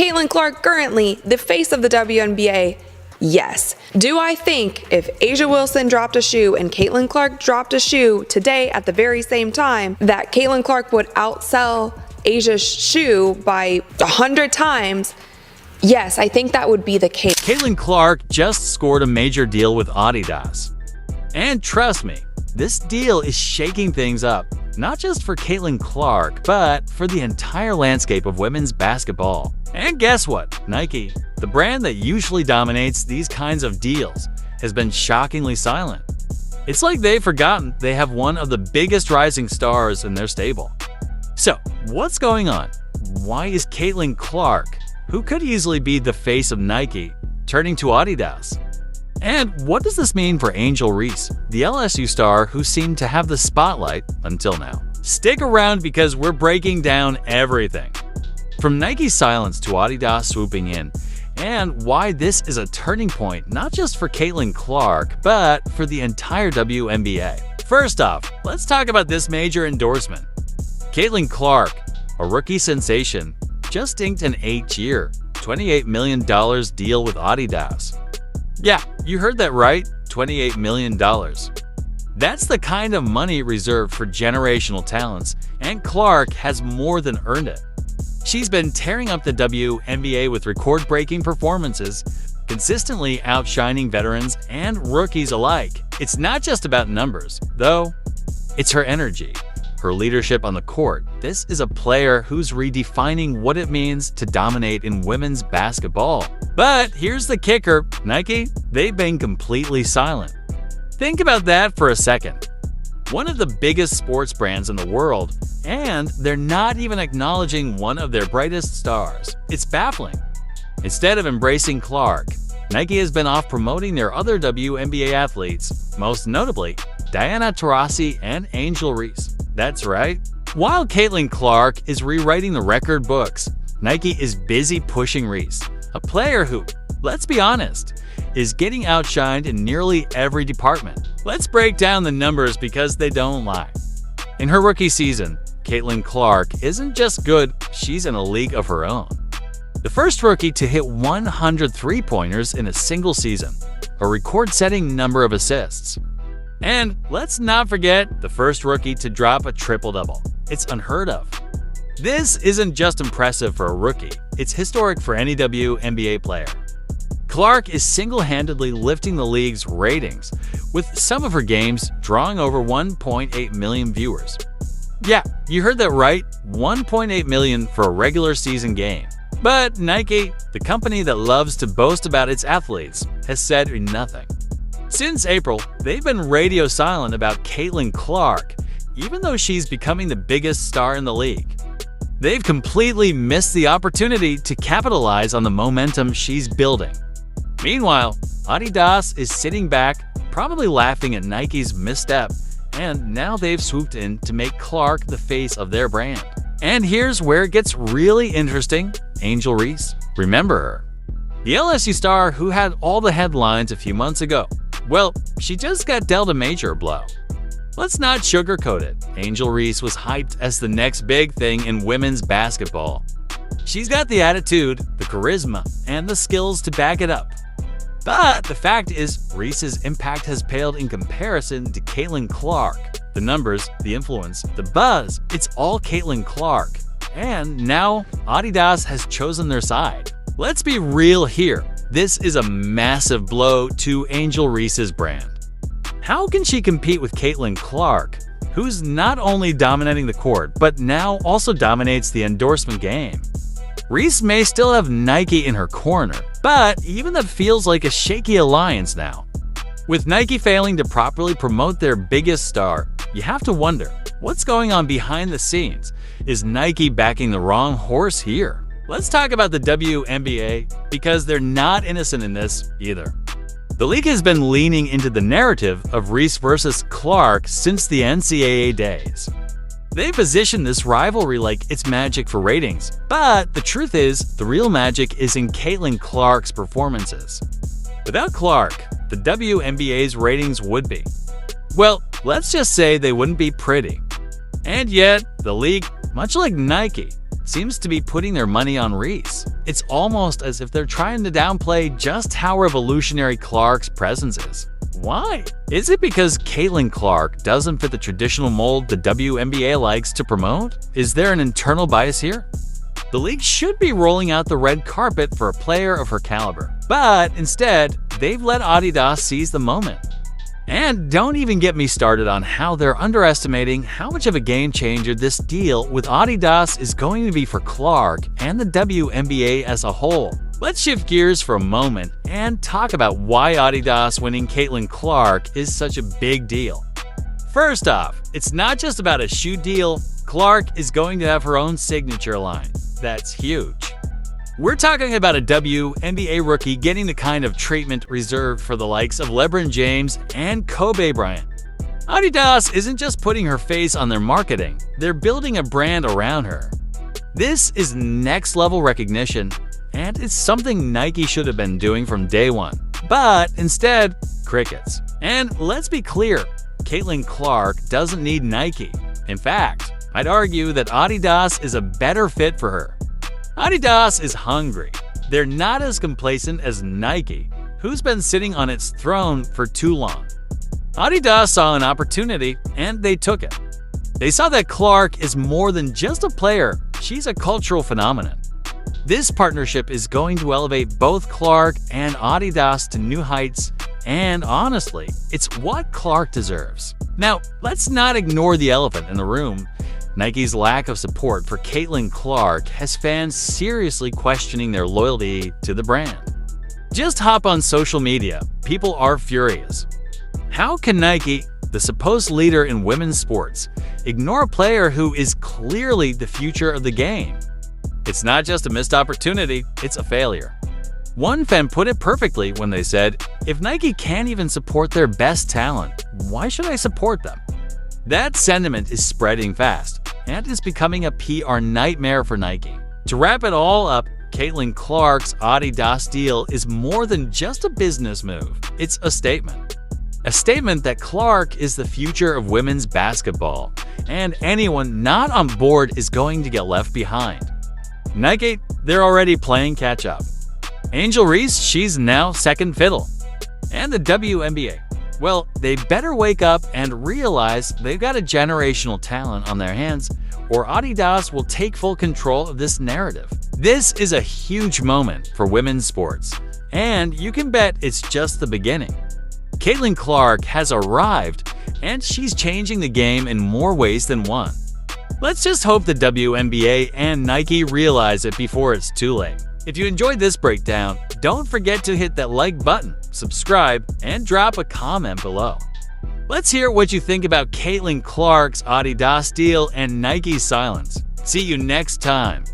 Caitlin Clark currently the face of the WNBA? Yes. Do I think if A'ja Wilson dropped a shoe and Caitlin Clark dropped a shoe today at the very same time, that Caitlin Clark would outsell A'ja's shoe by 100 times? Yes, I think that would be the case. Caitlin Clark just scored a major deal with Adidas. And trust me, this deal is shaking things up, not just for Caitlin Clark, but for the entire landscape of women's basketball. And guess what? Nike, the brand that usually dominates these kinds of deals, has been shockingly silent. It's like they've forgotten they have one of the biggest rising stars in their stable. So, what's going on? Why is Caitlin Clark, who could easily be the face of Nike, turning to Adidas? And what does this mean for Angel Reese, the LSU star who seemed to have the spotlight until now? Stick around because we're breaking down everything. From Nike's silence to Adidas swooping in, and why this is a turning point not just for Caitlin Clark, but for the entire WNBA. First off, let's talk about this major endorsement. Caitlin Clark, a rookie sensation, just inked an 8-year, $28 million deal with Adidas. Yeah, you heard that right, $28 million. That's the kind of money reserved for generational talents, and Clark has more than earned it. She's been tearing up the WNBA with record-breaking performances, consistently outshining veterans and rookies alike. It's not just about numbers, though. It's her energy, her leadership on the court. This is a player who's redefining what it means to dominate in women's basketball. But here's the kicker, Nike, they've been completely silent. Think about that for a second. One of the biggest sports brands in the world, and they're not even acknowledging one of their brightest stars. It's baffling. Instead of embracing Clark, Nike has been off promoting their other WNBA athletes, most notably Diana Taurasi and Angel Reese. That's right. While Caitlin Clark is rewriting the record books, Nike is busy pushing Reese, a player who, let's be honest, is getting outshined in nearly every department. Let's break down the numbers because they don't lie. In her rookie season, Caitlin Clark isn't just good, she's in a league of her own. The first rookie to hit 100 three-pointers in a single season, a record-setting number of assists. And let's not forget the first rookie to drop a triple-double. It's unheard of. This isn't just impressive for a rookie, it's historic for any WNBA player. Clark is single-handedly lifting the league's ratings, with some of her games drawing over 1.8 million viewers. Yeah, you heard that right, 1.8 million for a regular season game. But Nike, the company that loves to boast about its athletes, has said nothing. Since April, they've been radio silent about Caitlin Clark, even though she's becoming the biggest star in the league. They've completely missed the opportunity to capitalize on the momentum she's building. Meanwhile, Adidas is sitting back, probably laughing at Nike's misstep, and now they've swooped in to make Clark the face of their brand. And here's where it gets really interesting. Angel Reese, remember her? The LSU star who had all the headlines a few months ago. Well, she just got dealt a major blow. Let's not sugarcoat it. Angel Reese was hyped as the next big thing in women's basketball. She's got the attitude, the charisma, and the skills to back it up. But the fact is, Reese's impact has paled in comparison to Caitlin Clark. The numbers, the influence, the buzz, it's all Caitlin Clark. And now, Adidas has chosen their side. Let's be real here. This is a massive blow to Angel Reese's brand. How can she compete with Caitlin Clark, who's not only dominating the court, but now also dominates the endorsement game? Reese may still have Nike in her corner, but even that feels like a shaky alliance now. With Nike failing to properly promote their biggest star, you have to wonder, what's going on behind the scenes? Is Nike backing the wrong horse here? Let's talk about the WNBA, because they're not innocent in this either. The league has been leaning into the narrative of Reese versus Clark since the NCAA days. They position this rivalry like it's magic for ratings, but the truth is, the real magic is in Caitlin Clark's performances. Without Clark, the WNBA's ratings would be, well, let's just say they wouldn't be pretty. And yet, the league, much like Nike, seems to be putting their money on Reese. It's almost as if they're trying to downplay just how revolutionary Clark's presence is. Why? Is it because Caitlin Clark doesn't fit the traditional mold the WNBA likes to promote? Is there an internal bias here? The league should be rolling out the red carpet for a player of her caliber, but instead, they've let Adidas seize the moment. And don't even get me started on how they're underestimating how much of a game changer this deal with Adidas is going to be for Clark and the WNBA as a whole. Let's shift gears for a moment and talk about why Adidas winning Caitlin Clark is such a big deal. First off, it's not just about a shoe deal. Clark is going to have her own signature line. That's huge. We're talking about a WNBA rookie getting the kind of treatment reserved for the likes of LeBron James and Kobe Bryant. Adidas isn't just putting her face on their marketing, they're building a brand around her. This is next-level recognition, and it's something Nike should have been doing from day one. But instead, crickets. And let's be clear, Caitlin Clark doesn't need Nike. In fact, I'd argue that Adidas is a better fit for her. Adidas is hungry. They're not as complacent as Nike, who's been sitting on its throne for too long. Adidas saw an opportunity, and they took it. They saw that Clark is more than just a player, she's a cultural phenomenon. This partnership is going to elevate both Clark and Adidas to new heights, and honestly, it's what Clark deserves. Now, let's not ignore the elephant in the room. Nike's lack of support for Caitlin Clark has fans seriously questioning their loyalty to the brand. Just hop on social media, people are furious. How can Nike, the supposed leader in women's sports, ignore a player who is clearly the future of the game? It's not just a missed opportunity, it's a failure. One fan put it perfectly when they said, "If Nike can't even support their best talent, why should I support them?" That sentiment is spreading fast, and is becoming a PR nightmare for Nike. To wrap it all up, Caitlin Clark's Adidas deal is more than just a business move. It's a statement. A statement that Clark is the future of women's basketball, and anyone not on board is going to get left behind. Nike, they're already playing catch-up. Angel Reese, she's now second fiddle. And the WNBA, well, they better wake up and realize they've got a generational talent on their hands, or Adidas will take full control of this narrative. This is a huge moment for women's sports, and you can bet it's just the beginning. Caitlin Clark has arrived, and she's changing the game in more ways than one. Let's just hope the WNBA and Nike realize it before it's too late. If you enjoyed this breakdown, don't forget to hit that like button, subscribe, and drop a comment below. Let's hear what you think about Caitlin Clark's Adidas deal and Nike's silence. See you next time.